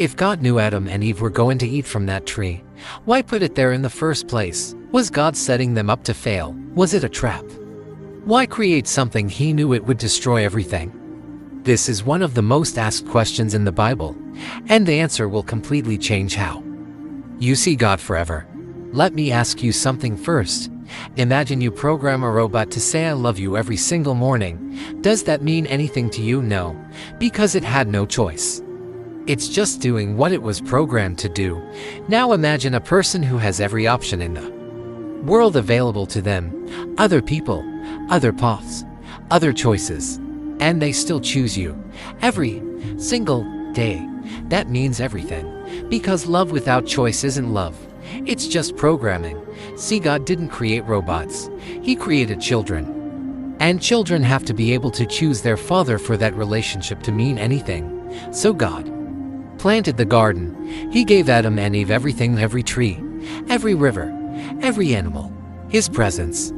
If God knew Adam and Eve were going to eat from that tree, why put it there in the first place? Was God setting them up to fail? Was it a trap? Why create something he knew it would destroy everything? This is one of the most asked questions in the Bible, and the answer will completely change how you see God forever. Let me ask you something first. Imagine you program a robot to say I love you every single morning. Does that mean anything to you? No, because it had no choice. It's just doing what it was programmed to do. Now imagine a person who has every option in the world available to them, other people, other paths, other choices, and they still choose you every single day. That means everything, because love without choice isn't love. It's just programming. See, God didn't create robots. He created children. And children have to be able to choose their father for that relationship to mean anything. So God planted the garden. He gave Adam and Eve everything, every tree, every river, every animal, his presence,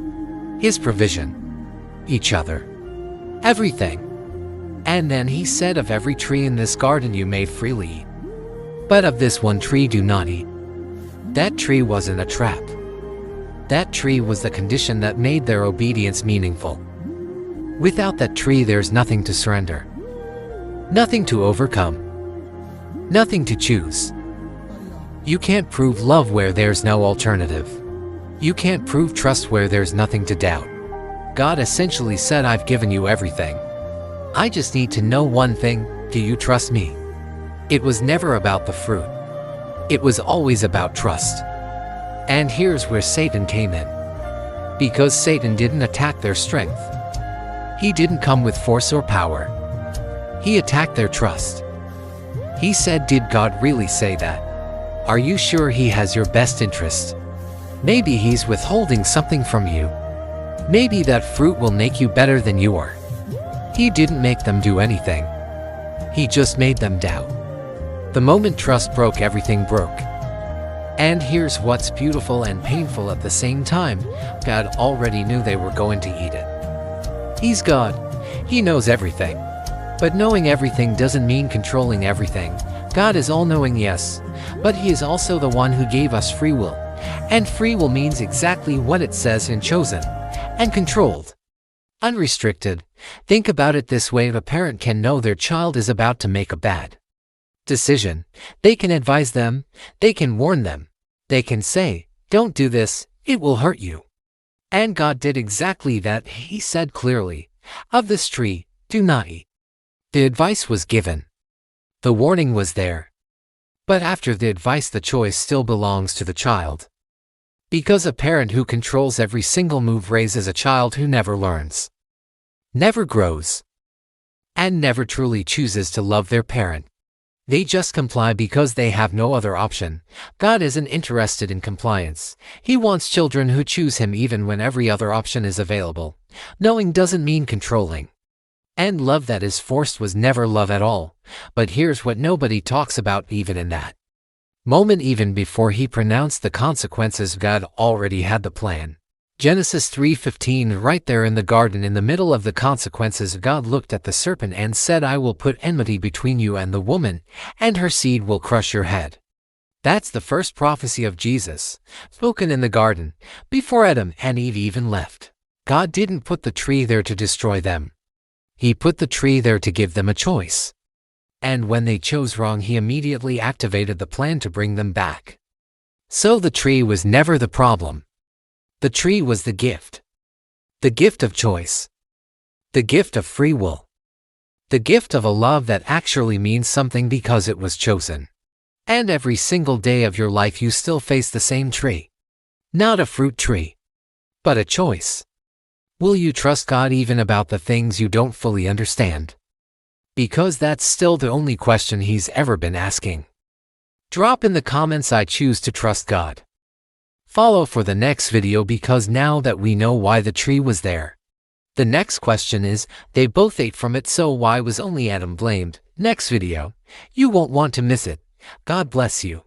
his provision, each other, everything. And then he said, of every tree in this garden you may freely eat, but of this one tree do not eat. That tree wasn't a trap. That tree was the condition that made their obedience meaningful. Without that tree, there's nothing to surrender, nothing to overcome, nothing to choose. You can't prove love where there's no alternative. You can't prove trust where there's nothing to doubt. God essentially said, I've given you everything. I just need to know one thing: do you trust me? It was never about the fruit. It was always about trust. And here's where Satan came in. Because Satan didn't attack their strength. He didn't come with force or power. He attacked their trust. He said, did God really say that? Are you sure he has your best interest? Maybe he's withholding something from you. Maybe that fruit will make you better than you are. He didn't make them do anything. He just made them doubt. The moment trust broke, everything broke. And here's what's beautiful and painful at the same time. God already knew they were going to eat it. He's God. He knows everything. But knowing everything doesn't mean controlling everything. God is all-knowing, yes, but he is also the one who gave us free will. And free will means exactly what it says in chosen and controlled. Unrestricted. Think about it this way: if a parent can know their child is about to make a bad decision, they can advise them, they can warn them, they can say, don't do this, it will hurt you. And God did exactly that. He said clearly, of this tree, do not eat. The advice was given. The warning was there. But after the advice, the choice still belongs to the child. Because a parent who controls every single move raises a child who never learns, never grows, and never truly chooses to love their parent. They just comply because they have no other option. God isn't interested in compliance. He wants children who choose him even when every other option is available. Knowing doesn't mean controlling. And love that is forced was never love at all. But here's what nobody talks about: even in that moment, even before he pronounced the consequences, God already had the plan. Genesis 3:15, right there in the garden, in the middle of the consequences, God looked at the serpent and said, I will put enmity between you and the woman, and her seed will crush your head. That's the first prophecy of Jesus, spoken in the garden, before Adam and Eve even left. God didn't put the tree there to destroy them. He put the tree there to give them a choice. And when they chose wrong, he immediately activated the plan to bring them back. So the tree was never the problem. The tree was the gift of choice, the gift of free will, the gift of a love that actually means something because it was chosen. And every single day of your life you still face the same tree. Not a fruit tree, but a choice. Will you trust God even about the things you don't fully understand? Because that's still the only question he's ever been asking. Drop in the comments, I choose to trust God. Follow for the next video, because now that we know why the tree was there, the next question is, they both ate from it, so why was only Adam blamed? Next video. You won't want to miss it. God bless you.